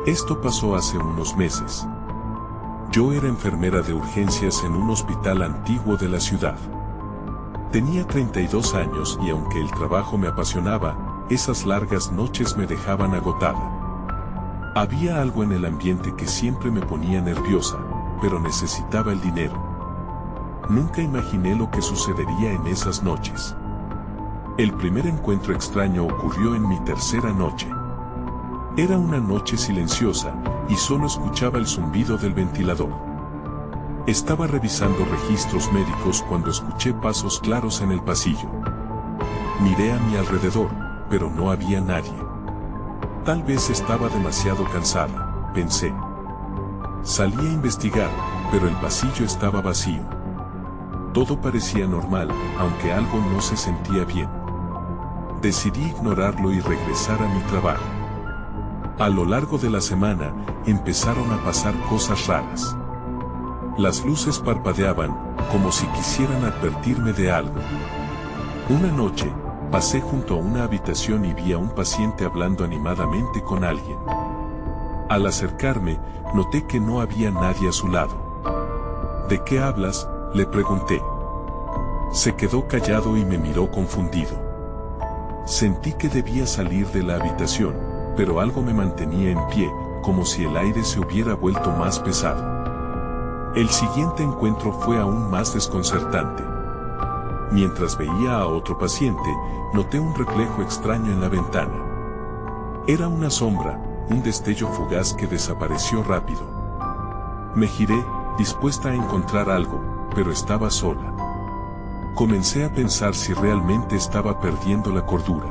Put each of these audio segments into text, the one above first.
Esto pasó hace unos meses. Yo era enfermera de urgencias en un hospital antiguo de la ciudad. Tenía 32 años y aunque el trabajo me apasionaba, esas largas noches me dejaban agotada. Había algo en el ambiente que siempre me ponía nerviosa, pero necesitaba el dinero. Nunca imaginé lo que sucedería en esas noches. El primer encuentro extraño ocurrió en mi tercera noche. Era una noche silenciosa y solo escuchaba el zumbido del ventilador. Estaba revisando registros médicos cuando escuché pasos claros en el pasillo. Miré a mi alrededor, pero no había nadie. Tal vez estaba demasiado cansada, pensé. Salí a investigar, pero el pasillo estaba vacío. Todo parecía normal, aunque algo no se sentía bien. Decidí ignorarlo y regresar a mi trabajo. A lo largo de la semana, empezaron a pasar cosas raras. Las luces parpadeaban, como si quisieran advertirme de algo. Una noche, pasé junto a una habitación y vi a un paciente hablando animadamente con alguien. Al acercarme, noté que no había nadie a su lado. ¿De qué hablas?, le pregunté. Se quedó callado y me miró confundido. Sentí que debía salir de la habitación, pero algo me mantenía en pie, como si el aire se hubiera vuelto más pesado. El siguiente encuentro fue aún más desconcertante. Mientras veía a otro paciente, noté un reflejo extraño en la ventana. Era una sombra, un destello fugaz que desapareció rápido. Me giré, dispuesta a encontrar algo, pero estaba sola. Comencé a pensar si realmente estaba perdiendo la cordura.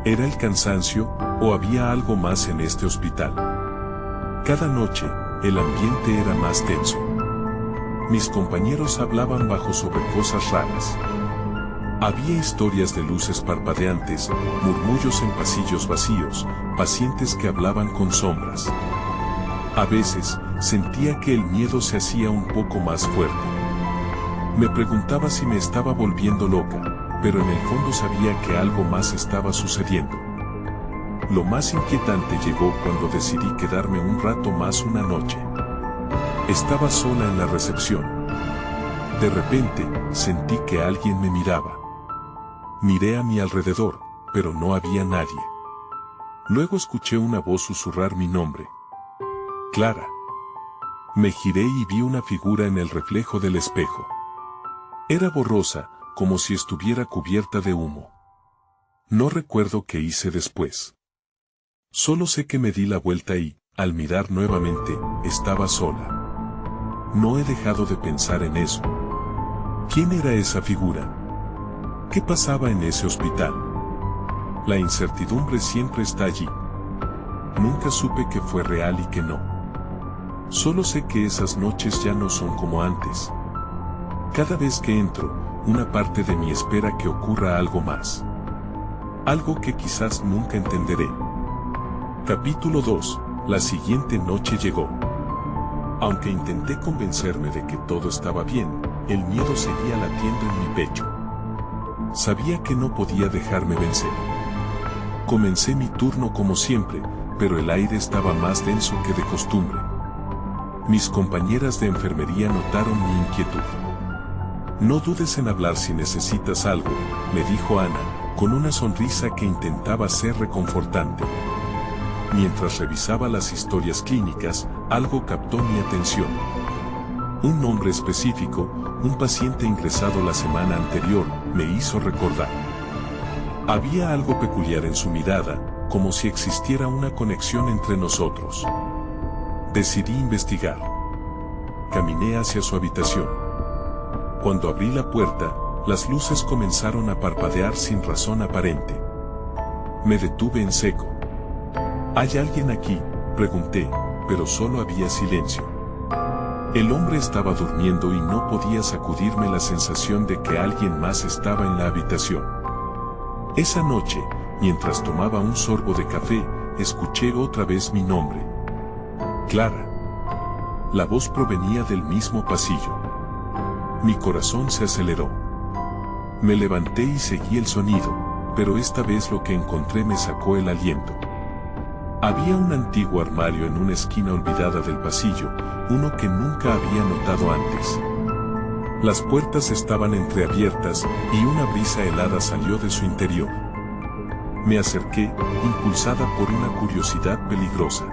¿Era el cansancio, o había algo más en este hospital? Cada noche, el ambiente era más tenso. Mis compañeros hablaban bajo sobre cosas raras. Había historias de luces parpadeantes, murmullos en pasillos vacíos, pacientes que hablaban con sombras. A veces, sentía que el miedo se hacía un poco más fuerte. Me preguntaba si me estaba volviendo loca, pero en el fondo sabía que algo más estaba sucediendo. Lo más inquietante llegó cuando decidí quedarme un rato más una noche. Estaba sola en la recepción. De repente, sentí que alguien me miraba. Miré a mi alrededor, pero no había nadie. Luego escuché una voz susurrar mi nombre. Clara. Me giré y vi una figura en el reflejo del espejo. Era borrosa, como si estuviera cubierta de humo. No recuerdo qué hice después. Solo sé que me di la vuelta y, al mirar nuevamente, estaba sola. No he dejado de pensar en eso. ¿Quién era esa figura? ¿Qué pasaba en ese hospital? La incertidumbre siempre está allí. Nunca supe que fue real y que no. Solo sé que esas noches ya no son como antes. Cada vez que entro, una parte de mí espera que ocurra algo más. Algo que quizás nunca entenderé. Capítulo 2. La siguiente noche llegó. Aunque intenté convencerme de que todo estaba bien, el miedo seguía latiendo en mi pecho. Sabía que no podía dejarme vencer. Comencé mi turno como siempre, pero el aire estaba más denso que de costumbre. Mis compañeras de enfermería notaron mi inquietud. No dudes en hablar si necesitas algo, me dijo Ana, con una sonrisa que intentaba ser reconfortante. Mientras revisaba las historias clínicas, algo captó mi atención. Un nombre específico, un paciente ingresado la semana anterior, me hizo recordar. Había algo peculiar en su mirada, como si existiera una conexión entre nosotros. Decidí investigar. Caminé hacia su habitación. Cuando abrí la puerta, las luces comenzaron a parpadear sin razón aparente. Me detuve en seco. ¿Hay alguien aquí?, pregunté, pero solo había silencio. El hombre estaba durmiendo y no podía sacudirme la sensación de que alguien más estaba en la habitación. Esa noche, mientras tomaba un sorbo de café, escuché otra vez mi nombre. Clara. La voz provenía del mismo pasillo. Mi corazón se aceleró. Me levanté y seguí el sonido, pero esta vez lo que encontré me sacó el aliento. Había un antiguo armario en una esquina olvidada del pasillo, uno que nunca había notado antes. Las puertas estaban entreabiertas y una brisa helada salió de su interior. Me acerqué, impulsada por una curiosidad peligrosa.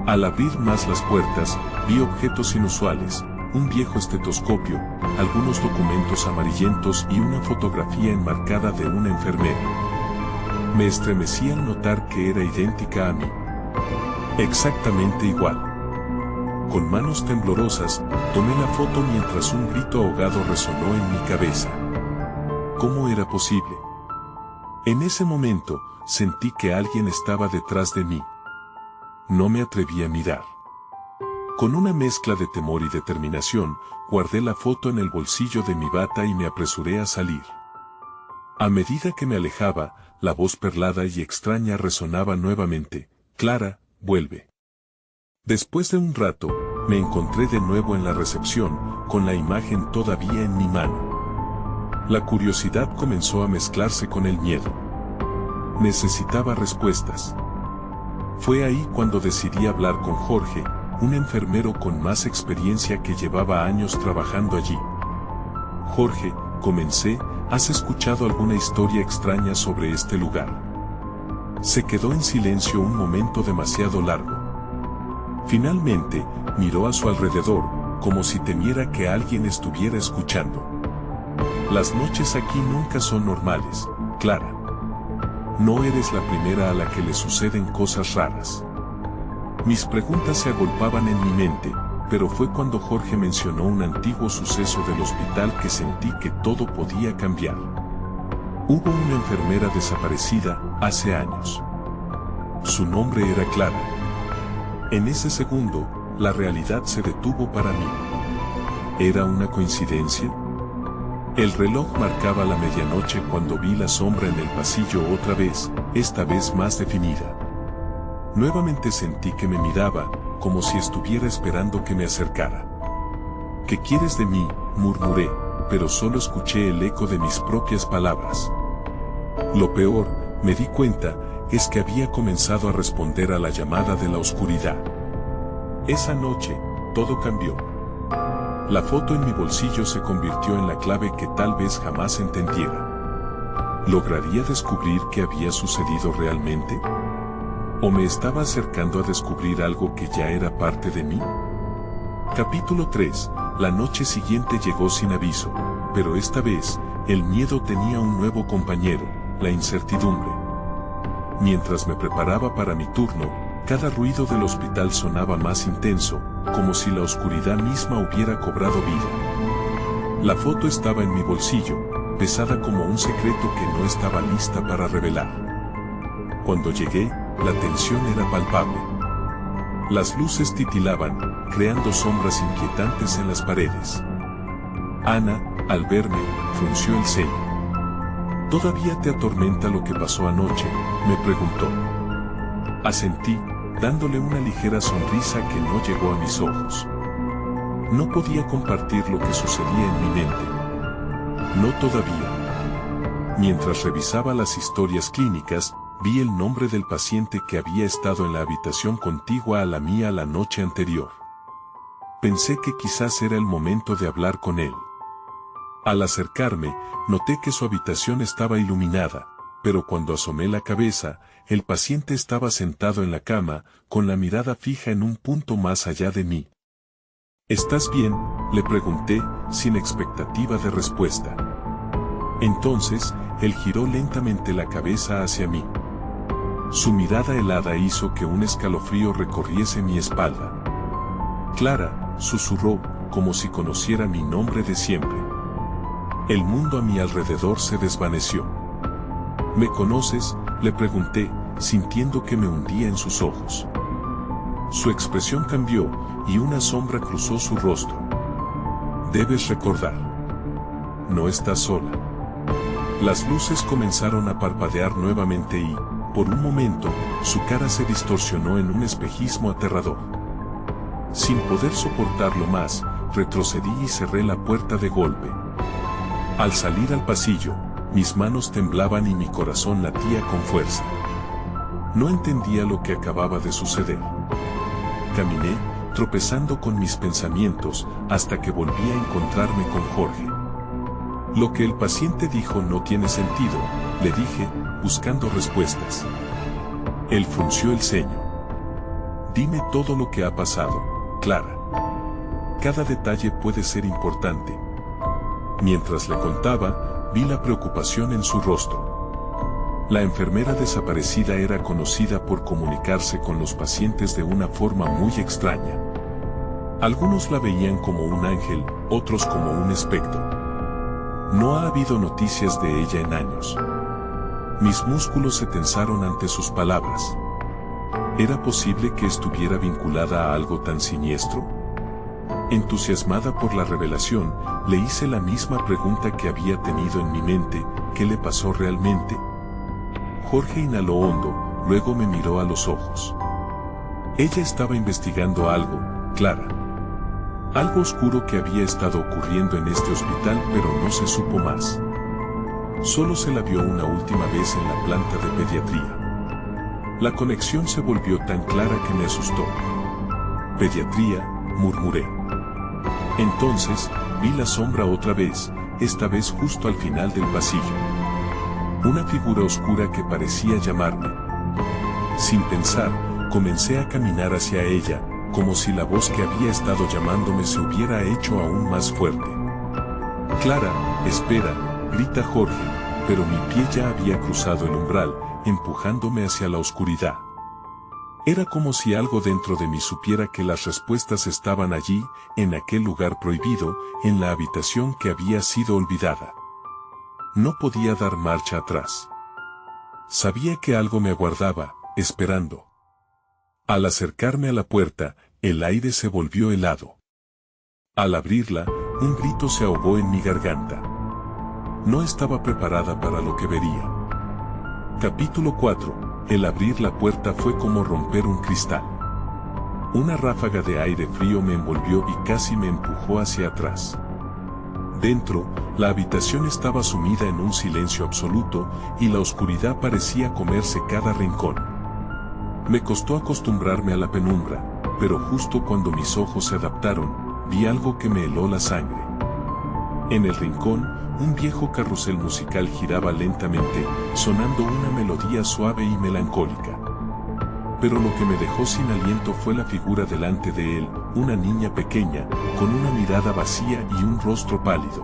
Al abrir más las puertas, vi objetos inusuales, un viejo estetoscopio, algunos documentos amarillentos y una fotografía enmarcada de una enfermera. Me estremecí al notar que era idéntica a mí. Exactamente igual. Con manos temblorosas, tomé la foto mientras un grito ahogado resonó en mi cabeza. ¿Cómo era posible? En ese momento, sentí que alguien estaba detrás de mí. No me atreví a mirar. Con una mezcla de temor y determinación, guardé la foto en el bolsillo de mi bata y me apresuré a salir. A medida que me alejaba, la voz perlada y extraña resonaba nuevamente: Clara, vuelve. Después de un rato, me encontré de nuevo en la recepción, con la imagen todavía en mi mano. La curiosidad comenzó a mezclarse con el miedo. Necesitaba respuestas. Fue ahí cuando decidí hablar con Jorge, un enfermero con más experiencia que llevaba años trabajando allí. Jorge, comencé, ¿has escuchado alguna historia extraña sobre este lugar? Se quedó en silencio un momento demasiado largo. Finalmente, miró a su alrededor, como si temiera que alguien estuviera escuchando. Las noches aquí nunca son normales, Clara. No eres la primera a la que le suceden cosas raras. Mis preguntas se agolpaban en mi mente, pero fue cuando Jorge mencionó un antiguo suceso del hospital que sentí que todo podía cambiar. Hubo una enfermera desaparecida hace años. Su nombre era Clara. En ese segundo, la realidad se detuvo para mí. ¿Era una coincidencia? El reloj marcaba la medianoche cuando vi la sombra en el pasillo otra vez, esta vez más definida. Nuevamente sentí que me miraba, como si estuviera esperando que me acercara. ¿Qué quieres de mí?, murmuré, pero solo escuché el eco de mis propias palabras. Lo peor, me di cuenta, es que había comenzado a responder a la llamada de la oscuridad. Esa noche, todo cambió. La foto en mi bolsillo se convirtió en la clave que tal vez jamás entendiera. ¿Lograría descubrir qué había sucedido realmente? ¿O me estaba acercando a descubrir algo que ya era parte de mí? Capítulo 3. La noche siguiente llegó sin aviso, pero esta vez, el miedo tenía un nuevo compañero, la incertidumbre. Mientras me preparaba para mi turno, cada ruido del hospital sonaba más intenso, como si la oscuridad misma hubiera cobrado vida. La foto estaba en mi bolsillo, pesada como un secreto que no estaba lista para revelar. Cuando llegué, la tensión era palpable. Las luces titilaban, creando sombras inquietantes en las paredes. Ana, al verme, frunció el ceño. ¿Todavía te atormenta lo que pasó anoche?, me preguntó. Asentí, dándole una ligera sonrisa que no llegó a mis ojos. No podía compartir lo que sucedía en mi mente. No todavía. Mientras revisaba las historias clínicas, vi el nombre del paciente que había estado en la habitación contigua a la mía la noche anterior. Pensé que quizás era el momento de hablar con él. Al acercarme, noté que su habitación estaba iluminada, pero cuando asomé la cabeza, el paciente estaba sentado en la cama, con la mirada fija en un punto más allá de mí. ¿Estás bien?, le pregunté, sin expectativa de respuesta. Entonces, él giró lentamente la cabeza hacia mí. Su mirada helada hizo que un escalofrío recorriese mi espalda. Clara, susurró, como si conociera mi nombre de siempre. El mundo a mi alrededor se desvaneció. ¿Me conoces?, le pregunté, sintiendo que me hundía en sus ojos. Su expresión cambió, y una sombra cruzó su rostro. Debes recordar. No estás sola. Las luces comenzaron a parpadear nuevamente y, por un momento, su cara se distorsionó en un espejismo aterrador. Sin poder soportarlo más, retrocedí y cerré la puerta de golpe. Al salir al pasillo, mis manos temblaban y mi corazón latía con fuerza. No entendía lo que acababa de suceder. Caminé, tropezando con mis pensamientos, hasta que volví a encontrarme con Jorge. Lo que el paciente dijo no tiene sentido, le dije, buscando respuestas. Él frunció el ceño. Dime todo lo que ha pasado, Clara. Cada detalle puede ser importante. Mientras le contaba, vi la preocupación en su rostro. La enfermera desaparecida era conocida por comunicarse con los pacientes de una forma muy extraña. Algunos la veían como un ángel, otros como un espectro. No ha habido noticias de ella en años. Mis músculos se tensaron ante sus palabras. ¿Era posible que estuviera vinculada a algo tan siniestro? Entusiasmada por la revelación, le hice la misma pregunta que había tenido en mi mente: ¿qué le pasó realmente? Jorge inhaló hondo, luego me miró a los ojos. Ella estaba investigando algo, Clara. Algo oscuro que había estado ocurriendo en este hospital, pero no se supo más. Solo se la vio una última vez en la planta de pediatría. La conexión se volvió tan clara que me asustó. Pediatría, murmuré. Entonces, vi la sombra otra vez, esta vez justo al final del pasillo. Una figura oscura que parecía llamarme. Sin pensar, comencé a caminar hacia ella, como si la voz que había estado llamándome se hubiera hecho aún más fuerte. Clara, espera, grita Jorge, pero mi pie ya había cruzado el umbral, empujándome hacia la oscuridad. Era como si algo dentro de mí supiera que las respuestas estaban allí, en aquel lugar prohibido, en la habitación que había sido olvidada. No podía dar marcha atrás. Sabía que algo me aguardaba, esperando. Al acercarme a la puerta, el aire se volvió helado. Al abrirla, un grito se ahogó en mi garganta. No estaba preparada para lo que vería. Capítulo 4. El abrir la puerta fue como romper un cristal. Una ráfaga de aire frío me envolvió y casi me empujó hacia atrás. Dentro, la habitación estaba sumida en un silencio absoluto, y la oscuridad parecía comerse cada rincón. Me costó acostumbrarme a la penumbra, pero justo cuando mis ojos se adaptaron, vi algo que me heló la sangre. En el rincón, un viejo carrusel musical giraba lentamente, sonando una melodía suave y melancólica. Pero lo que me dejó sin aliento fue la figura delante de él, una niña pequeña, con una mirada vacía y un rostro pálido.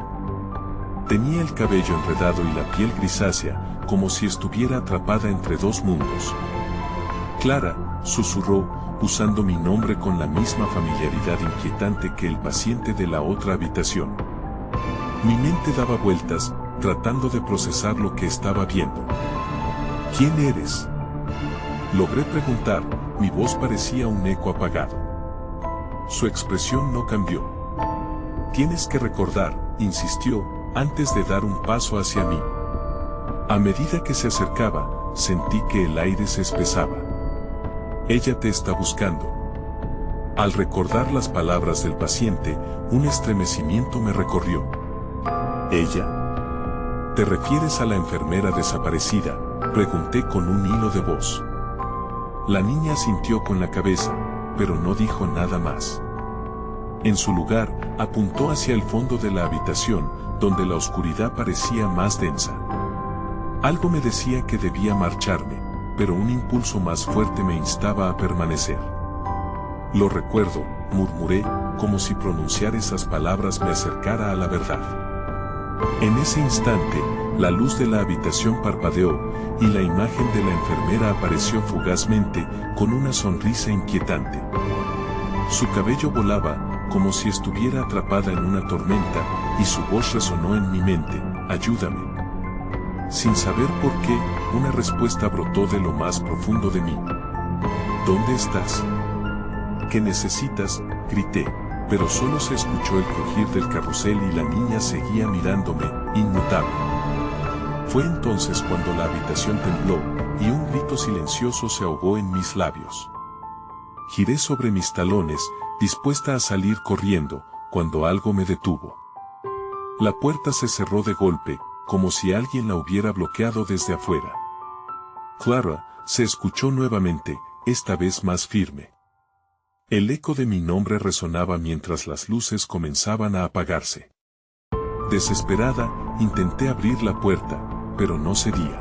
Tenía el cabello enredado y la piel grisácea, como si estuviera atrapada entre dos mundos. Clara, susurró, usando mi nombre con la misma familiaridad inquietante que el paciente de la otra habitación. Mi mente daba vueltas, tratando de procesar lo que estaba viendo. ¿Quién eres?, logré preguntar, mi voz parecía un eco apagado. Su expresión no cambió. Tienes que recordar, insistió, antes de dar un paso hacia mí. A medida que se acercaba, sentí que el aire se espesaba. Ella te está buscando. Al recordar las palabras del paciente, un estremecimiento me recorrió. ¿Ella? ¿Te refieres a la enfermera desaparecida?, pregunté con un hilo de voz. La niña asintió con la cabeza, pero no dijo nada más. En su lugar, apuntó hacia el fondo de la habitación, donde la oscuridad parecía más densa. Algo me decía que debía marcharme, pero un impulso más fuerte me instaba a permanecer. Lo recuerdo, murmuré, como si pronunciar esas palabras me acercara a la verdad. En ese instante, la luz de la habitación parpadeó, y la imagen de la enfermera apareció fugazmente, con una sonrisa inquietante. Su cabello volaba, como si estuviera atrapada en una tormenta, y su voz resonó en mi mente: ayúdame. Sin saber por qué, una respuesta brotó de lo más profundo de mí. ¿Dónde estás? ¿Qué necesitas?, grité, pero solo se escuchó el crujir del carrusel y la niña seguía mirándome, inmutable. Fue entonces cuando la habitación tembló, y un grito silencioso se ahogó en mis labios. Giré sobre mis talones, dispuesta a salir corriendo, cuando algo me detuvo. La puerta se cerró de golpe, como si alguien la hubiera bloqueado desde afuera. Clara, se escuchó nuevamente, esta vez más firme. El eco de mi nombre resonaba mientras las luces comenzaban a apagarse. Desesperada, intenté abrir la puerta, pero no cedía.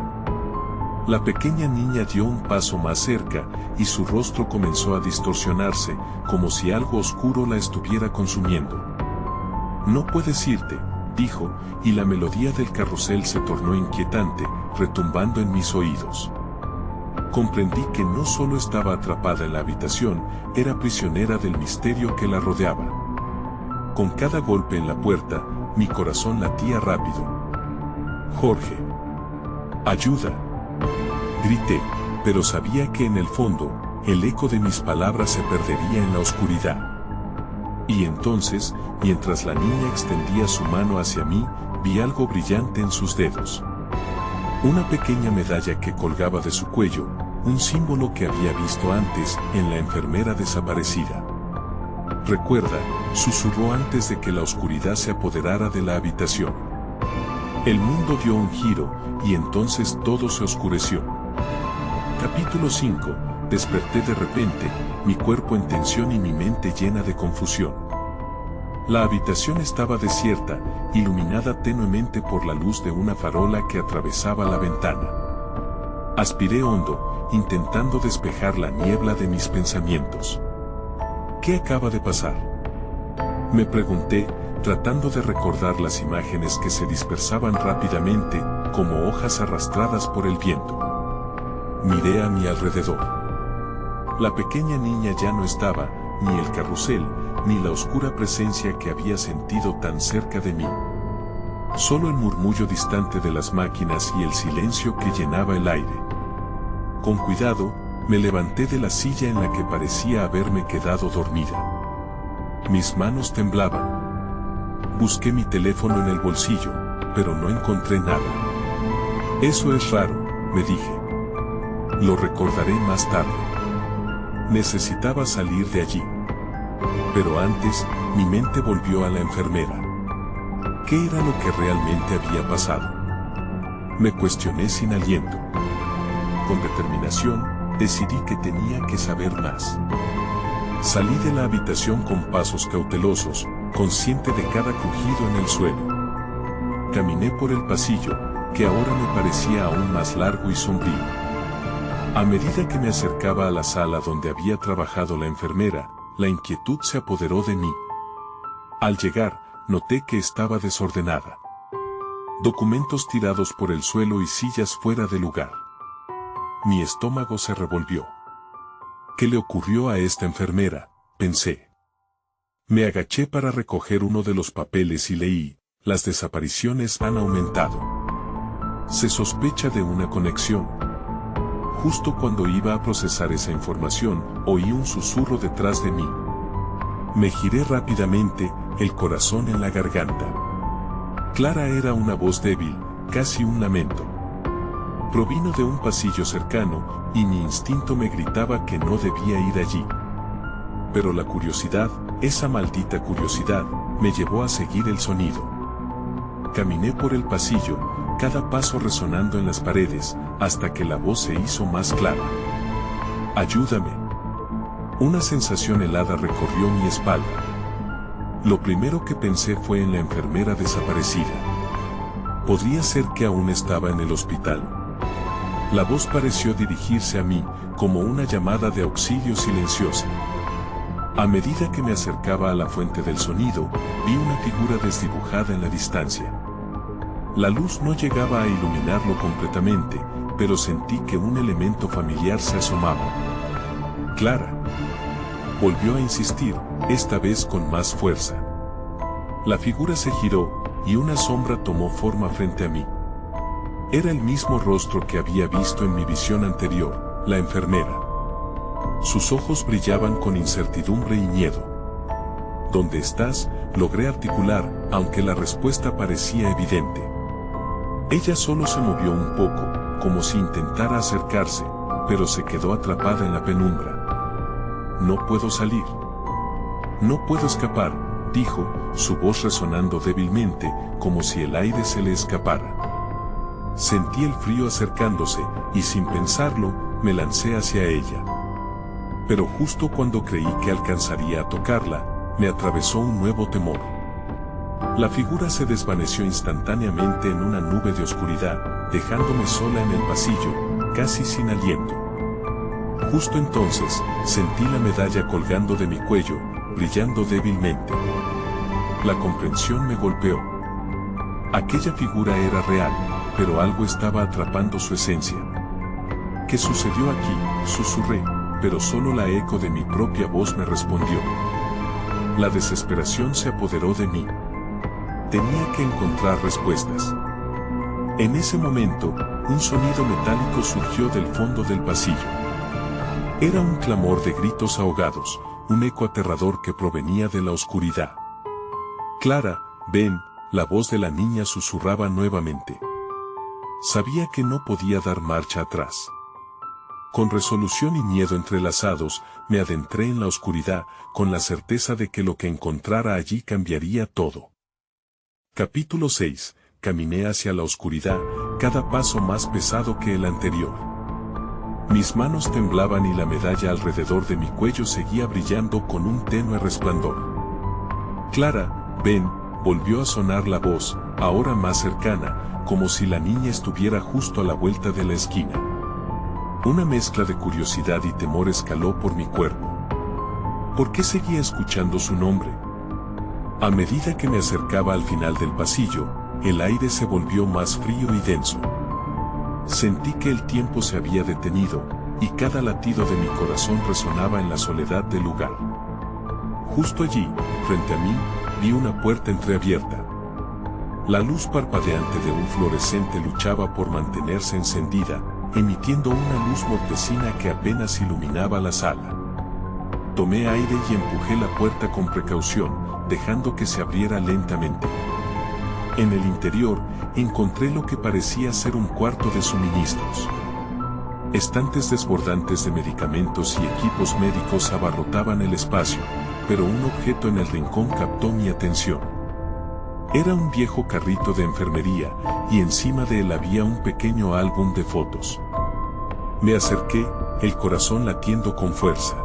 La pequeña niña dio un paso más cerca, y su rostro comenzó a distorsionarse, como si algo oscuro la estuviera consumiendo. «No puedes irte», dijo, y la melodía del carrusel se tornó inquietante, retumbando en mis oídos. Comprendí que no solo estaba atrapada en la habitación, era prisionera del misterio que la rodeaba. Con cada golpe en la puerta, mi corazón latía rápido. «Jorge. Ayuda», grité, pero sabía que en el fondo, el eco de mis palabras se perdería en la oscuridad. Y entonces, mientras la niña extendía su mano hacia mí, vi algo brillante en sus dedos. Una pequeña medalla que colgaba de su cuello, un símbolo que había visto antes en la enfermera desaparecida. «Recuerda», susurró antes de que la oscuridad se apoderara de la habitación. El mundo dio un giro, y entonces todo se oscureció. Capítulo 5. Desperté de repente, mi cuerpo en tensión y mi mente llena de confusión. La habitación estaba desierta, iluminada tenuemente por la luz de una farola que atravesaba la ventana. Aspiré hondo, intentando despejar la niebla de mis pensamientos. ¿Qué acaba de pasar?, me pregunté, tratando de recordar las imágenes que se dispersaban rápidamente, como hojas arrastradas por el viento. Miré a mi alrededor. La pequeña niña ya no estaba, ni el carrusel, ni la oscura presencia que había sentido tan cerca de mí. Solo el murmullo distante de las máquinas y el silencio que llenaba el aire. Con cuidado, me levanté de la silla en la que parecía haberme quedado dormida. Mis manos temblaban. Busqué mi teléfono en el bolsillo, pero no encontré nada. «Eso es raro», me dije. «Lo recordaré más tarde». Necesitaba salir de allí. Pero antes, mi mente volvió a la enfermera. ¿Qué era lo que realmente había pasado? Me cuestioné sin aliento. Con determinación, decidí que tenía que saber más. Salí de la habitación con pasos cautelosos, consciente de cada crujido en el suelo. Caminé por el pasillo, que ahora me parecía aún más largo y sombrío. A medida que me acercaba a la sala donde había trabajado la enfermera, la inquietud se apoderó de mí. Al llegar, noté que estaba desordenada. Documentos tirados por el suelo y sillas fuera de lugar. Mi estómago se revolvió. ¿Qué le ocurrió a esta enfermera?, pensé. Me agaché para recoger uno de los papeles y leí: las desapariciones han aumentado. Se sospecha de una conexión. Justo cuando iba a procesar esa información, oí un susurro detrás de mí. Me giré rápidamente, el corazón en la garganta. Clara era una voz débil, casi un lamento. Provino de un pasillo cercano, y mi instinto me gritaba que no debía ir allí. Pero la curiosidad, esa maldita curiosidad, me llevó a seguir el sonido. Caminé por el pasillo, cada paso resonando en las paredes, hasta que la voz se hizo más clara. «Ayúdame». Una sensación helada recorrió mi espalda. Lo primero que pensé fue en la enfermera desaparecida. ¿Podría ser que aún estaba en el hospital? La voz pareció dirigirse a mí, como una llamada de auxilio silenciosa. A medida que me acercaba a la fuente del sonido, vi una figura desdibujada en la distancia. La luz no llegaba a iluminarlo completamente, pero sentí que un elemento familiar se asomaba. «Clara», volvió a insistir, esta vez con más fuerza. La figura se giró, y una sombra tomó forma frente a mí. Era el mismo rostro que había visto en mi visión anterior, la enfermera. Sus ojos brillaban con incertidumbre y miedo. «¿Dónde estás?», logré articular, aunque la respuesta parecía evidente. Ella solo se movió un poco, como si intentara acercarse, pero se quedó atrapada en la penumbra. «No puedo salir. No puedo escapar», dijo, su voz resonando débilmente, como si el aire se le escapara. Sentí el frío acercándose, y sin pensarlo, me lancé hacia ella. Pero justo cuando creí que alcanzaría a tocarla, me atravesó un nuevo temor. La figura se desvaneció instantáneamente en una nube de oscuridad, dejándome sola en el pasillo, casi sin aliento. Justo entonces, sentí la medalla colgando de mi cuello, brillando débilmente. La comprensión me golpeó. Aquella figura era real, pero algo estaba atrapando su esencia. ¿Qué sucedió aquí?, susurré, pero solo la eco de mi propia voz me respondió. La desesperación se apoderó de mí. Tenía que encontrar respuestas. En ese momento, un sonido metálico surgió del fondo del pasillo. Era un clamor de gritos ahogados, un eco aterrador que provenía de la oscuridad. Clara, ven, la voz de la niña susurraba nuevamente. Sabía que no podía dar marcha atrás. Con resolución y miedo entrelazados, me adentré en la oscuridad, con la certeza de que lo que encontrara allí cambiaría todo. Capítulo 6. Caminé hacia la oscuridad, cada paso más pesado que el anterior. Mis manos temblaban y la medalla alrededor de mi cuello seguía brillando con un tenue resplandor. Clara, ven, volvió a sonar la voz, ahora más cercana, como si la niña estuviera justo a la vuelta de la esquina. Una mezcla de curiosidad y temor escaló por mi cuerpo. ¿Por qué seguía escuchando su nombre? A medida que me acercaba al final del pasillo, el aire se volvió más frío y denso. Sentí que el tiempo se había detenido, y cada latido de mi corazón resonaba en la soledad del lugar. Justo allí, frente a mí, vi una puerta entreabierta. La luz parpadeante de un fluorescente luchaba por mantenerse encendida, emitiendo una luz mortecina que apenas iluminaba la sala. Tomé aire y empujé la puerta con precaución, dejando que se abriera lentamente. En el interior, encontré lo que parecía ser un cuarto de suministros. Estantes desbordantes de medicamentos y equipos médicos abarrotaban el espacio, pero un objeto en el rincón captó mi atención. Era un viejo carrito de enfermería, y encima de él había un pequeño álbum de fotos. Me acerqué, el corazón latiendo con fuerza.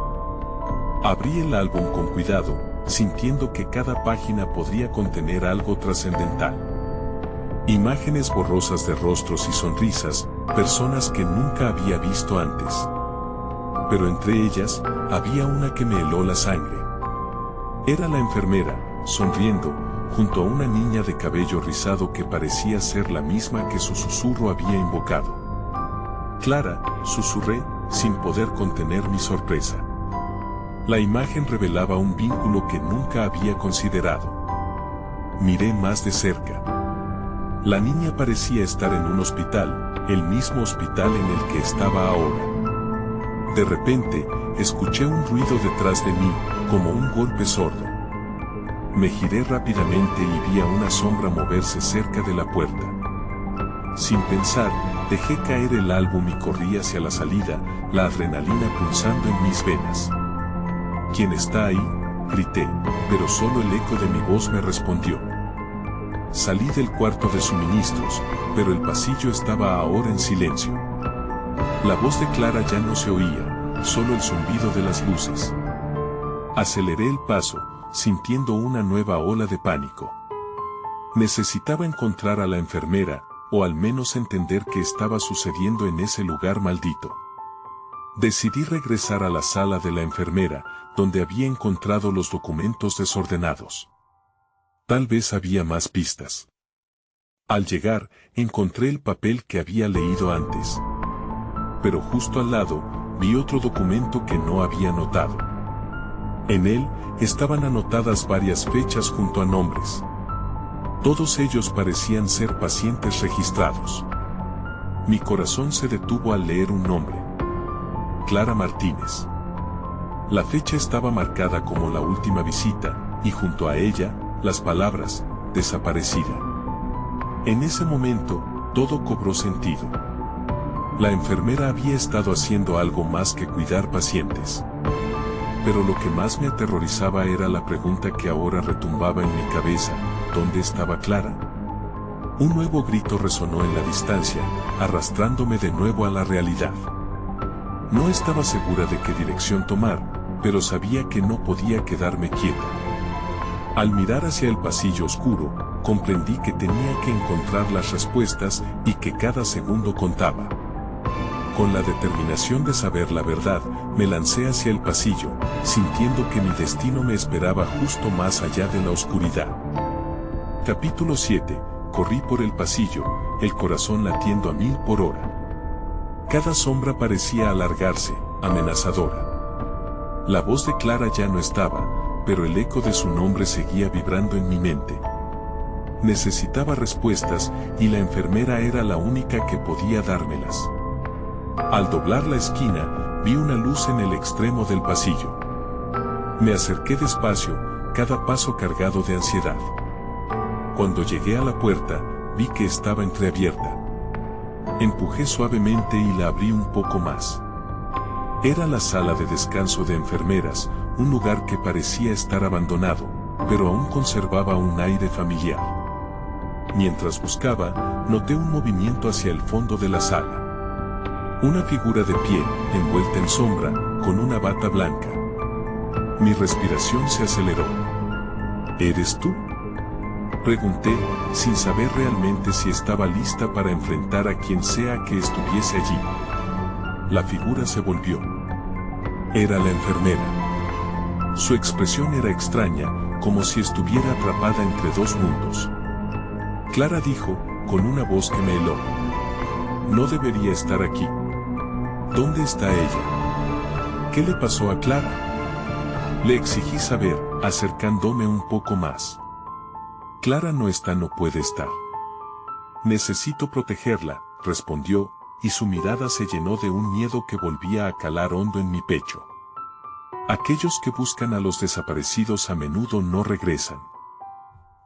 Abrí el álbum con cuidado, sintiendo que cada página podría contener algo trascendental. Imágenes borrosas de rostros y sonrisas, personas que nunca había visto antes. Pero entre ellas, había una que me heló la sangre. Era la enfermera, sonriendo, junto a una niña de cabello rizado que parecía ser la misma que su susurro había invocado. Clara, susurré, sin poder contener mi sorpresa. La imagen revelaba un vínculo que nunca había considerado. Miré más de cerca. La niña parecía estar en un hospital, el mismo hospital en el que estaba ahora. De repente, escuché un ruido detrás de mí, como un golpe sordo. Me giré rápidamente y vi a una sombra moverse cerca de la puerta. Sin pensar, dejé caer el álbum y corrí hacia la salida, la adrenalina pulsando en mis venas. ¿Quién está ahí?, grité, pero solo el eco de mi voz me respondió. Salí del cuarto de suministros, pero el pasillo estaba ahora en silencio. La voz de Clara ya no se oía, solo el zumbido de las luces. Aceleré el paso, sintiendo una nueva ola de pánico. Necesitaba encontrar a la enfermera, o al menos entender qué estaba sucediendo en ese lugar maldito. Decidí regresar a la sala de la enfermera, donde había encontrado los documentos desordenados. Tal vez había más pistas. Al llegar, encontré el papel que había leído antes. Pero justo al lado, vi otro documento que no había notado. En él, estaban anotadas varias fechas junto a nombres. Todos ellos parecían ser pacientes registrados. Mi corazón se detuvo al leer un nombre. Clara Martínez. La fecha estaba marcada como la última visita, y junto a ella, las palabras, desaparecida. En ese momento, todo cobró sentido. La enfermera había estado haciendo algo más que cuidar pacientes. Pero lo que más me aterrorizaba era la pregunta que ahora retumbaba en mi cabeza: ¿dónde estaba Clara? Un nuevo grito resonó en la distancia, arrastrándome de nuevo a la realidad. No estaba segura de qué dirección tomar, pero sabía que no podía quedarme quieta. Al mirar hacia el pasillo oscuro, comprendí que tenía que encontrar las respuestas y que cada segundo contaba. Con la determinación de saber la verdad, me lancé hacia el pasillo, sintiendo que mi destino me esperaba justo más allá de la oscuridad. Capítulo 7. Corrí por el pasillo, el corazón latiendo a 1000 por hora. Cada sombra parecía alargarse, amenazadora. La voz de Clara ya no estaba, pero el eco de su nombre seguía vibrando en mi mente. Necesitaba respuestas, y la enfermera era la única que podía dármelas. Al doblar la esquina, vi una luz en el extremo del pasillo. Me acerqué despacio, cada paso cargado de ansiedad. Cuando llegué a la puerta, vi que estaba entreabierta. Empujé suavemente y la abrí un poco más. Era la sala de descanso de enfermeras, un lugar que parecía estar abandonado, pero aún conservaba un aire familiar. Mientras buscaba, noté un movimiento hacia el fondo de la sala. Una figura de pie, envuelta en sombra, con una bata blanca. Mi respiración se aceleró. ¿Eres tú?, pregunté, sin saber realmente si estaba lista para enfrentar a quien sea que estuviese allí. La figura se volvió. Era la enfermera. Su expresión era extraña, como si estuviera atrapada entre dos mundos. Clara dijo, con una voz que me heló: no debería estar aquí. ¿Dónde está ella? ¿Qué le pasó a Clara? Le exigí saber, acercándome un poco más. Clara no está, no puede estar. Necesito protegerla, respondió, y su mirada se llenó de un miedo que volvía a calar hondo en mi pecho. Aquellos que buscan a los desaparecidos a menudo no regresan.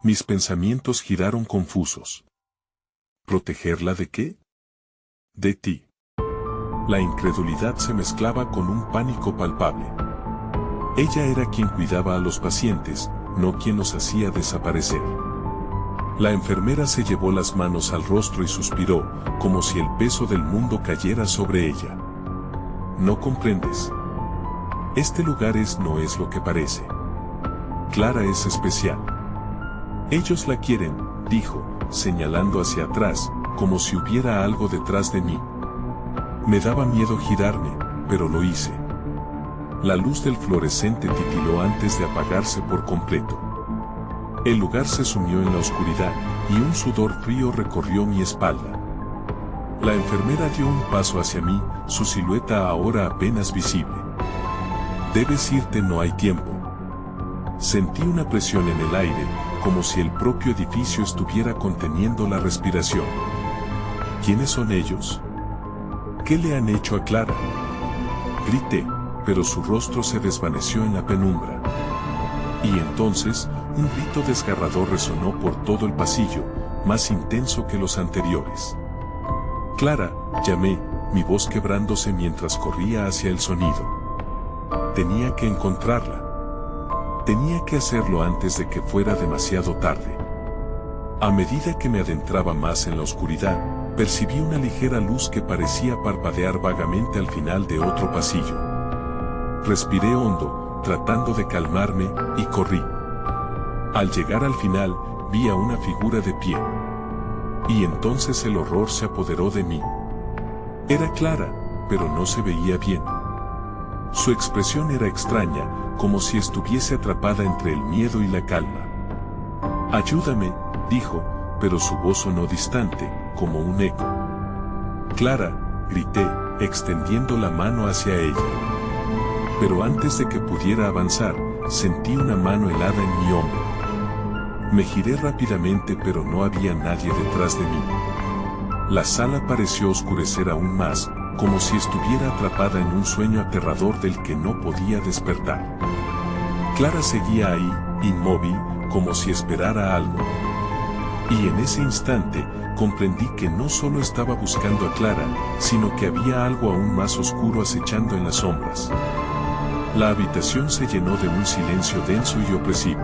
Mis pensamientos giraron confusos. ¿Protegerla de qué? De ti. La incredulidad se mezclaba con un pánico palpable. Ella era quien cuidaba a los pacientes, no quien los hacía desaparecer. La enfermera se llevó las manos al rostro y suspiró, como si el peso del mundo cayera sobre ella. No comprendes. Este lugar no es lo que parece. Clara es especial. Ellos la quieren, dijo, señalando hacia atrás, como si hubiera algo detrás de mí. Me daba miedo girarme, pero lo hice. La luz del fluorescente titiló antes de apagarse por completo. El lugar se sumió en la oscuridad, y un sudor frío recorrió mi espalda. La enfermera dio un paso hacia mí, su silueta ahora apenas visible. Debes irte, no hay tiempo. Sentí una presión en el aire, como si el propio edificio estuviera conteniendo la respiración. ¿Quiénes son ellos? ¿Qué le han hecho a Clara? Grité, pero su rostro se desvaneció en la penumbra. Y entonces, un grito desgarrador resonó por todo el pasillo, más intenso que los anteriores. Clara, llamé, mi voz quebrándose mientras corría hacia el sonido. Tenía que encontrarla. Tenía que hacerlo antes de que fuera demasiado tarde. A medida que me adentraba más en la oscuridad, percibí una ligera luz que parecía parpadear vagamente al final de otro pasillo. Respiré hondo, tratando de calmarme, y corrí. Al llegar al final, vi a una figura de pie. Y entonces el horror se apoderó de mí. Era Clara, pero no se veía bien. Su expresión era extraña, como si estuviese atrapada entre el miedo y la calma. «Ayúdame», dijo, pero su voz sonó distante, como un eco. «Clara», grité, extendiendo la mano hacia ella. Pero antes de que pudiera avanzar, sentí una mano helada en mi hombro. Me giré rápidamente, pero no había nadie detrás de mí. La sala pareció oscurecer aún más, como si estuviera atrapada en un sueño aterrador del que no podía despertar. Clara seguía ahí, inmóvil, como si esperara algo. Y en ese instante, comprendí que no solo estaba buscando a Clara, sino que había algo aún más oscuro acechando en las sombras. La habitación se llenó de un silencio denso y opresivo.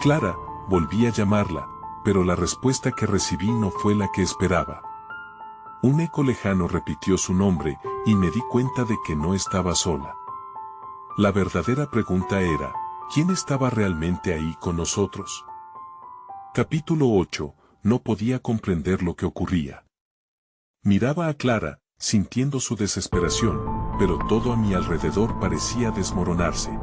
Clara, volví a llamarla, pero la respuesta que recibí no fue la que esperaba. Un eco lejano repitió su nombre y me di cuenta de que no estaba sola. La verdadera pregunta era, ¿quién estaba realmente ahí con nosotros? Capítulo 8. No podía comprender lo que ocurría. Miraba a Clara, sintiendo su desesperación, pero todo a mi alrededor parecía desmoronarse.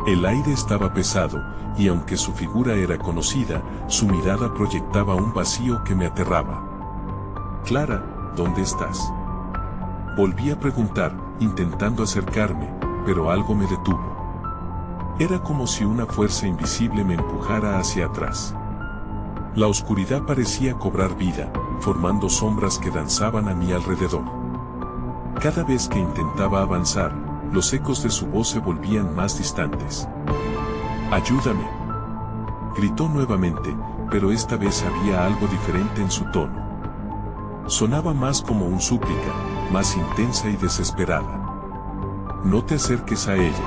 El aire estaba pesado, y aunque su figura era conocida, su mirada proyectaba un vacío que me aterraba. Clara, ¿dónde estás? Volví a preguntar, intentando acercarme, pero algo me detuvo. Era como si una fuerza invisible me empujara hacia atrás. La oscuridad parecía cobrar vida, formando sombras que danzaban a mi alrededor. Cada vez que intentaba avanzar, los ecos de su voz se volvían más distantes. ¡Ayúdame!, gritó nuevamente, pero esta vez había algo diferente en su tono. Sonaba más como una súplica, más intensa y desesperada. No te acerques a ella.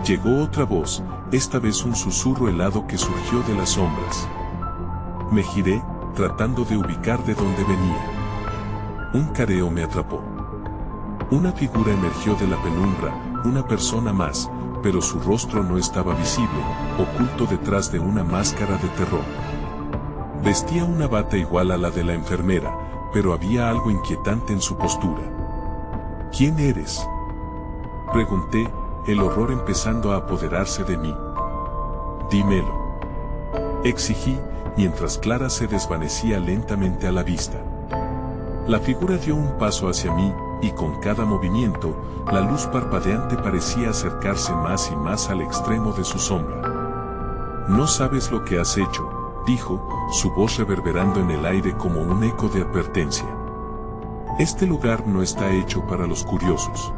Llegó otra voz, esta vez un susurro helado que surgió de las sombras. Me giré, tratando de ubicar de dónde venía. Un careo me atrapó. Una figura emergió de la penumbra, una persona más, pero su rostro no estaba visible, oculto detrás de una máscara de terror. Vestía una bata igual a la de la enfermera, pero había algo inquietante en su postura. ¿Quién eres?, pregunté, el horror empezando a apoderarse de mí. Dímelo, exigí, mientras Clara se desvanecía lentamente a la vista. La figura dio un paso hacia mí, y con cada movimiento, la luz parpadeante parecía acercarse más y más al extremo de su sombra. No sabes lo que has hecho, dijo, su voz reverberando en el aire como un eco de advertencia. Este lugar no está hecho para los curiosos.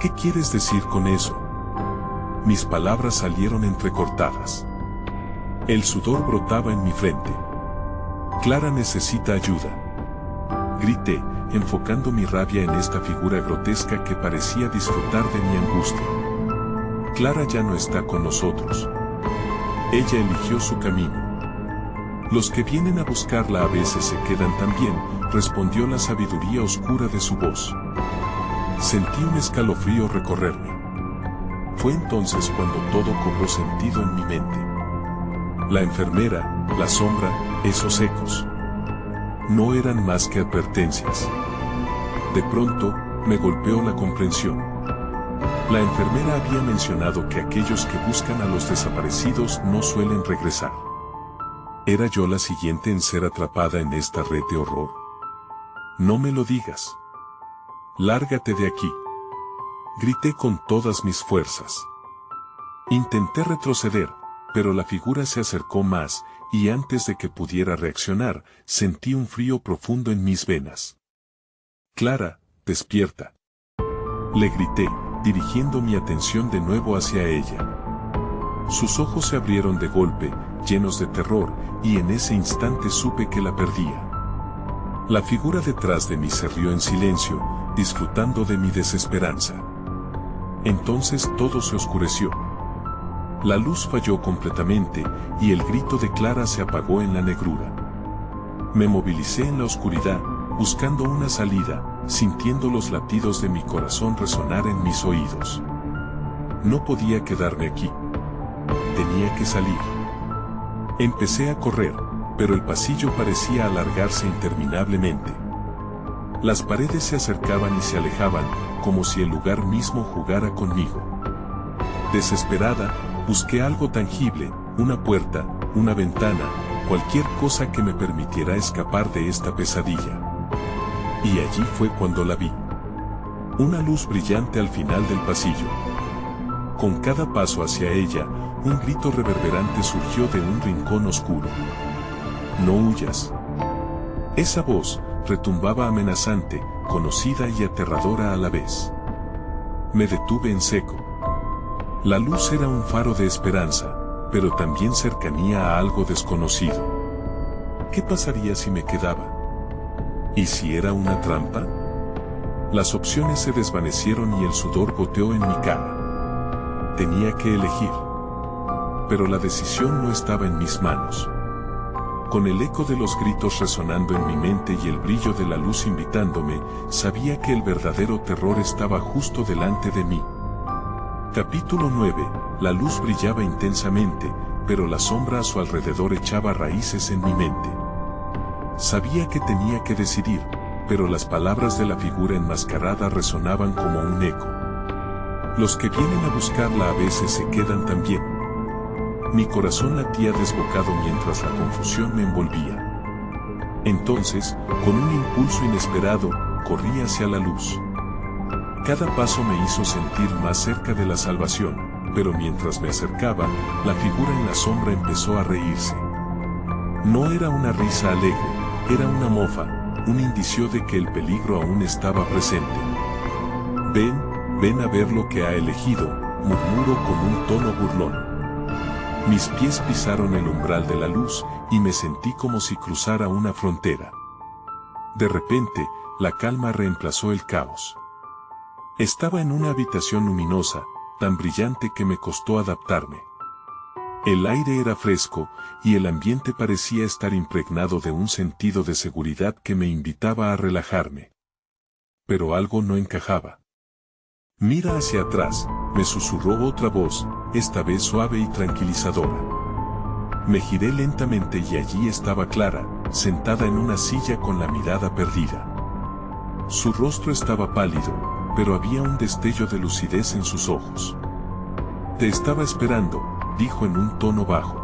¿Qué quieres decir con eso? Mis palabras salieron entrecortadas. El sudor brotaba en mi frente. Clara necesita ayuda, grité, enfocando mi rabia en esta figura grotesca que parecía disfrutar de mi angustia. Clara ya no está con nosotros. Ella eligió su camino. Los que vienen a buscarla a veces se quedan también, respondió la sabiduría oscura de su voz. Sentí un escalofrío recorrerme. Fue entonces cuando todo cobró sentido en mi mente. La enfermera, la sombra, esos ecos. No eran más que advertencias. De pronto, me golpeó la comprensión. La enfermera había mencionado que aquellos que buscan a los desaparecidos no suelen regresar. ¿Era yo la siguiente en ser atrapada en esta red de horror? No me lo digas. Lárgate de aquí. Grité con todas mis fuerzas. Intenté retroceder, pero la figura se acercó más, y antes de que pudiera reaccionar, sentí un frío profundo en mis venas. Clara, despierta. Le grité, dirigiendo mi atención de nuevo hacia ella. Sus ojos se abrieron de golpe, llenos de terror, y en ese instante supe que la perdía. La figura detrás de mí se rió en silencio, disfrutando de mi desesperanza. Entonces todo se oscureció. La luz falló completamente, y el grito de Clara se apagó en la negrura. Me movilicé en la oscuridad, buscando una salida, sintiendo los latidos de mi corazón resonar en mis oídos. No podía quedarme aquí. Tenía que salir. Empecé a correr, pero el pasillo parecía alargarse interminablemente. Las paredes se acercaban y se alejaban, como si el lugar mismo jugara conmigo. Desesperada, busqué algo tangible, una puerta, una ventana, cualquier cosa que me permitiera escapar de esta pesadilla. Y allí fue cuando la vi. Una luz brillante al final del pasillo. Con cada paso hacia ella, un grito reverberante surgió de un rincón oscuro. No huyas. Esa voz retumbaba amenazante, conocida y aterradora a la vez. Me detuve en seco. La luz era un faro de esperanza, pero también cercanía a algo desconocido. ¿Qué pasaría si me quedaba? ¿Y si era una trampa? Las opciones se desvanecieron y el sudor goteó en mi cara. Tenía que elegir. Pero la decisión no estaba en mis manos. Con el eco de los gritos resonando en mi mente y el brillo de la luz invitándome, sabía que el verdadero terror estaba justo delante de mí. Capítulo 9. La luz brillaba intensamente, pero la sombra a su alrededor echaba raíces en mi mente. Sabía que tenía que decidir, pero las palabras de la figura enmascarada resonaban como un eco. Los que vienen a buscarla a veces se quedan también. Mi corazón latía desbocado mientras la confusión me envolvía. Entonces, con un impulso inesperado, corrí hacia la luz. Cada paso me hizo sentir más cerca de la salvación, pero mientras me acercaba, la figura en la sombra empezó a reírse. No era una risa alegre, era una mofa, un indicio de que el peligro aún estaba presente. Ven a ver lo que ha elegido, murmuró con un tono burlón. Mis pies pisaron el umbral de la luz y me sentí como si cruzara una frontera. De repente, la calma reemplazó el caos. Estaba en una habitación luminosa, tan brillante que me costó adaptarme. El aire era fresco y el ambiente parecía estar impregnado de un sentido de seguridad que me invitaba a relajarme. Pero algo no encajaba. Mira hacia atrás, me susurró otra voz, esta vez suave y tranquilizadora. Me giré lentamente y allí estaba Clara, sentada en una silla con la mirada perdida. Su rostro estaba pálido, pero había un destello de lucidez en sus ojos. Te estaba esperando, dijo en un tono bajo.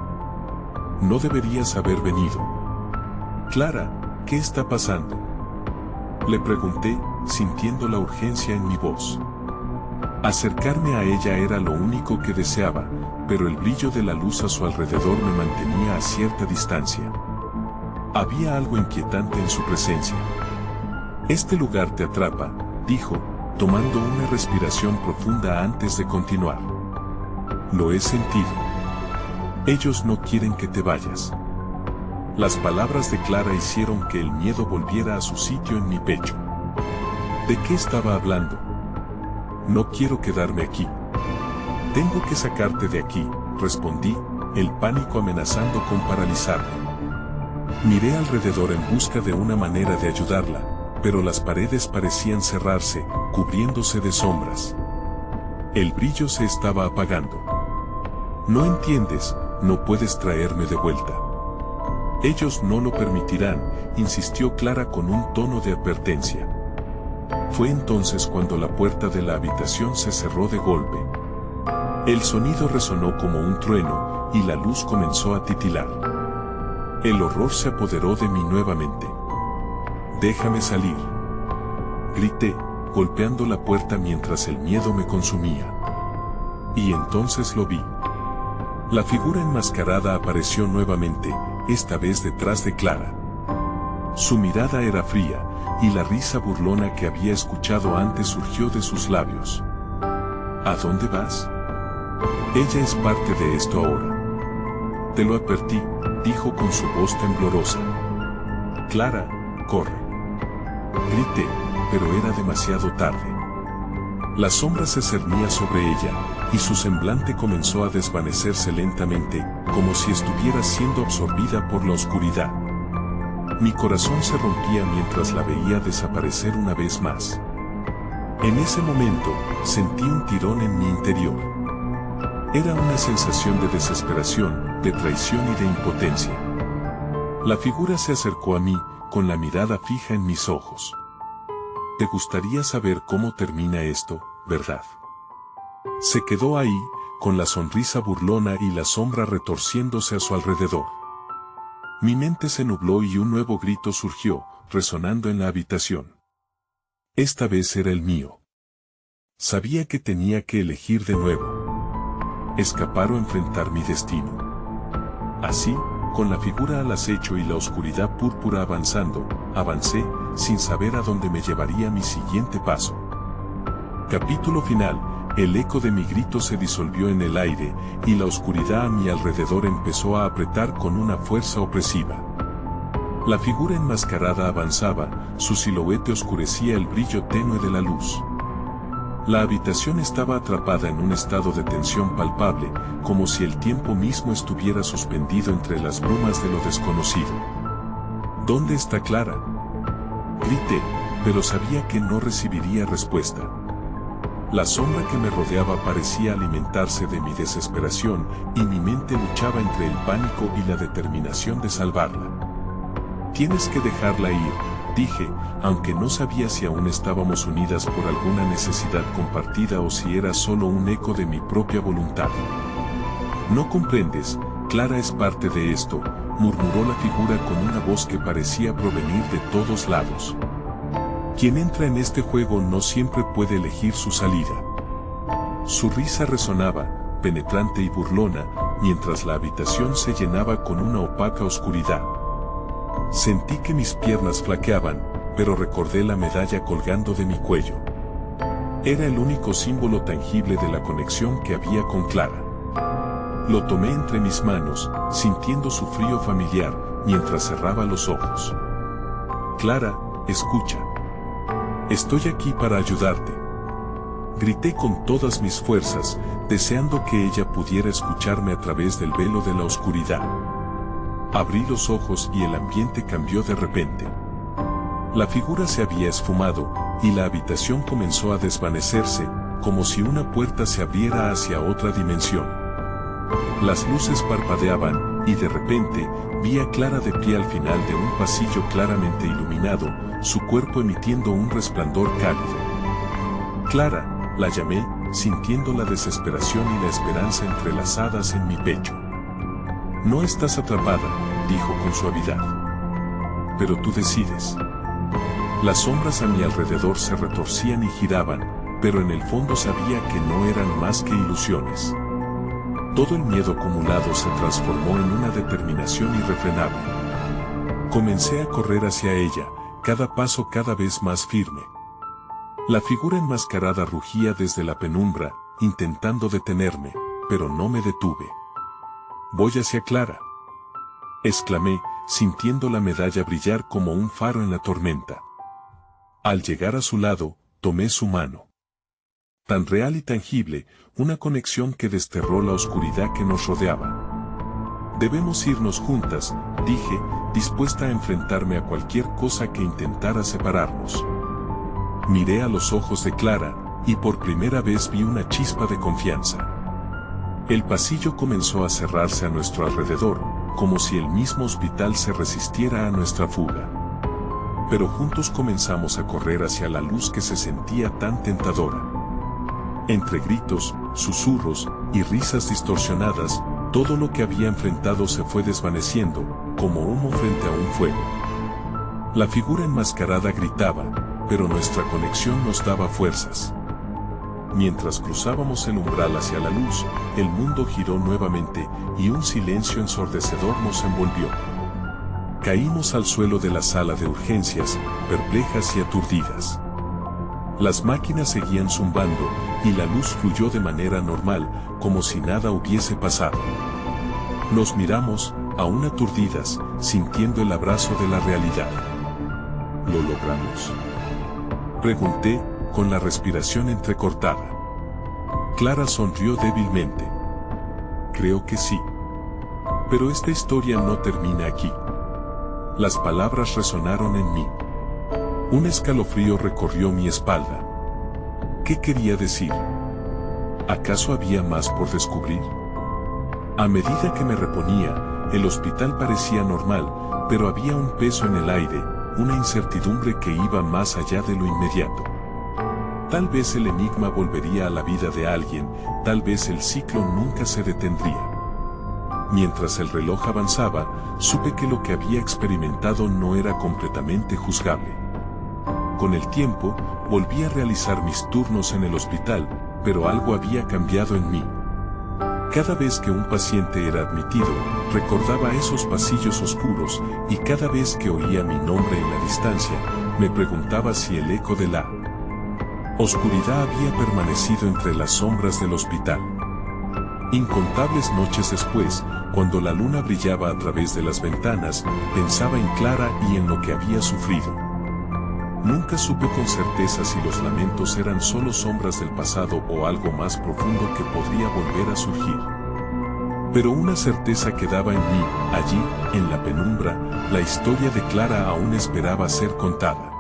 No deberías haber venido. Clara, ¿qué está pasando? Le pregunté, sintiendo la urgencia en mi voz. Acercarme a ella era lo único que deseaba, pero el brillo de la luz a su alrededor me mantenía a cierta distancia. Había algo inquietante en su presencia. Este lugar te atrapa, dijo, tomando una respiración profunda antes de continuar. Lo he sentido. Ellos no quieren que te vayas. Las palabras de Clara hicieron que el miedo volviera a su sitio en mi pecho. ¿De qué estaba hablando? No quiero quedarme aquí. Tengo que sacarte de aquí, respondí, el pánico amenazando con paralizarme. Miré alrededor en busca de una manera de ayudarla, pero las paredes parecían cerrarse, cubriéndose de sombras. El brillo se estaba apagando. No entiendes, no puedes traerme de vuelta. Ellos no lo permitirán, insistió Clara con un tono de advertencia. Fue entonces cuando la puerta de la habitación se cerró de golpe. El sonido resonó como un trueno, y la luz comenzó a titilar. El horror se apoderó de mí nuevamente. Déjame salir. Grité, golpeando la puerta mientras el miedo me consumía. Y entonces lo vi. La figura enmascarada apareció nuevamente, esta vez detrás de Clara. Su mirada era fría, y la risa burlona que había escuchado antes surgió de sus labios. ¿A dónde vas? Ella es parte de esto ahora. Te lo advertí, dijo con su voz temblorosa. Clara, corre. Grité, pero era demasiado tarde. La sombra se cernía sobre ella, y su semblante comenzó a desvanecerse lentamente, como si estuviera siendo absorbida por la oscuridad. Mi corazón se rompía mientras la veía desaparecer una vez más. En ese momento, sentí un tirón en mi interior. Era una sensación de desesperación, de traición y de impotencia. La figura se acercó a mí, con la mirada fija en mis ojos. Te gustaría saber cómo termina esto, ¿verdad? Se quedó ahí, con la sonrisa burlona y la sombra retorciéndose a su alrededor. Mi mente se nubló y un nuevo grito surgió, resonando en la habitación. Esta vez era el mío. Sabía que tenía que elegir de nuevo. Escapar o enfrentar mi destino. Así, con la figura al acecho y la oscuridad púrpura avanzando, avancé, sin saber a dónde me llevaría mi siguiente paso. Capítulo final. El eco de mi grito se disolvió en el aire, y la oscuridad a mi alrededor empezó a apretar con una fuerza opresiva. La figura enmascarada avanzaba, su silueta oscurecía el brillo tenue de la luz. La habitación estaba atrapada en un estado de tensión palpable, como si el tiempo mismo estuviera suspendido entre las brumas de lo desconocido. ¿Dónde está Clara?, grité, pero sabía que no recibiría respuesta. La sombra que me rodeaba parecía alimentarse de mi desesperación, y mi mente luchaba entre el pánico y la determinación de salvarla. «Tienes que dejarla ir», dije, aunque no sabía si aún estábamos unidas por alguna necesidad compartida o si era solo un eco de mi propia voluntad. «No comprendes, Clara es parte de esto», murmuró la figura con una voz que parecía provenir de todos lados. «Quien entra en este juego no siempre puede elegir su salida». Su risa resonaba, penetrante y burlona, mientras la habitación se llenaba con una opaca oscuridad. Sentí que mis piernas flaqueaban, pero recordé la medalla colgando de mi cuello. Era el único símbolo tangible de la conexión que había con Clara. Lo tomé entre mis manos, sintiendo su frío familiar, mientras cerraba los ojos. «Clara, escucha. Estoy aquí para ayudarte», grité con todas mis fuerzas, deseando que ella pudiera escucharme a través del velo de la oscuridad. Abrí los ojos y el ambiente cambió de repente. La figura se había esfumado, y la habitación comenzó a desvanecerse, como si una puerta se abriera hacia otra dimensión. Las luces parpadeaban, y de repente, vi a Clara de pie al final de un pasillo claramente iluminado, su cuerpo emitiendo un resplandor cálido. «Clara», la llamé, sintiendo la desesperación y la esperanza entrelazadas en mi pecho. «No estás atrapada», dijo con suavidad. «Pero tú decides». Las sombras a mi alrededor se retorcían y giraban, pero en el fondo sabía que no eran más que ilusiones. Todo el miedo acumulado se transformó en una determinación irrefrenable. Comencé a correr hacia ella, cada paso cada vez más firme. La figura enmascarada rugía desde la penumbra, intentando detenerme, pero no me detuve. «Voy hacia Clara», exclamé, sintiendo la medalla brillar como un faro en la tormenta. Al llegar a su lado, tomé su mano. Tan real y tangible, una conexión que desterró la oscuridad que nos rodeaba. «Debemos irnos juntas», dije, dispuesta a enfrentarme a cualquier cosa que intentara separarnos. Miré a los ojos de Clara, y por primera vez vi una chispa de confianza. El pasillo comenzó a cerrarse a nuestro alrededor, como si el mismo hospital se resistiera a nuestra fuga. Pero juntos comenzamos a correr hacia la luz que se sentía tan tentadora. Entre gritos, susurros y risas distorsionadas, todo lo que había enfrentado se fue desvaneciendo, como humo frente a un fuego. La figura enmascarada gritaba, pero nuestra conexión nos daba fuerzas. Mientras cruzábamos el umbral hacia la luz, el mundo giró nuevamente, y un silencio ensordecedor nos envolvió. Caímos al suelo de la sala de urgencias, perplejas y aturdidas. Las máquinas seguían zumbando, y la luz fluyó de manera normal, como si nada hubiese pasado. Nos miramos, aún aturdidas, sintiendo el abrazo de la realidad. «¿Lo logramos?», pregunté, con la respiración entrecortada. Clara sonrió débilmente. «Creo que sí. Pero esta historia no termina aquí». Las palabras resonaron en mí. Un escalofrío recorrió mi espalda. ¿Qué quería decir? ¿Acaso había más por descubrir? A medida que me reponía, el hospital parecía normal, pero había un peso en el aire, una incertidumbre que iba más allá de lo inmediato. Tal vez el enigma volvería a la vida de alguien, tal vez el ciclo nunca se detendría. Mientras el reloj avanzaba, supe que lo que había experimentado no era completamente juzgable. Con el tiempo, volví a realizar mis turnos en el hospital, pero algo había cambiado en mí. Cada vez que un paciente era admitido, recordaba esos pasillos oscuros, y cada vez que oía mi nombre en la distancia, me preguntaba si el eco de la oscuridad había permanecido entre las sombras del hospital. Incontables noches después, cuando la luna brillaba a través de las ventanas, pensaba en Clara y en lo que había sufrido. Nunca supe con certeza si los lamentos eran solo sombras del pasado o algo más profundo que podría volver a surgir. Pero una certeza quedaba en mí: allí, en la penumbra, la historia de Clara aún esperaba ser contada.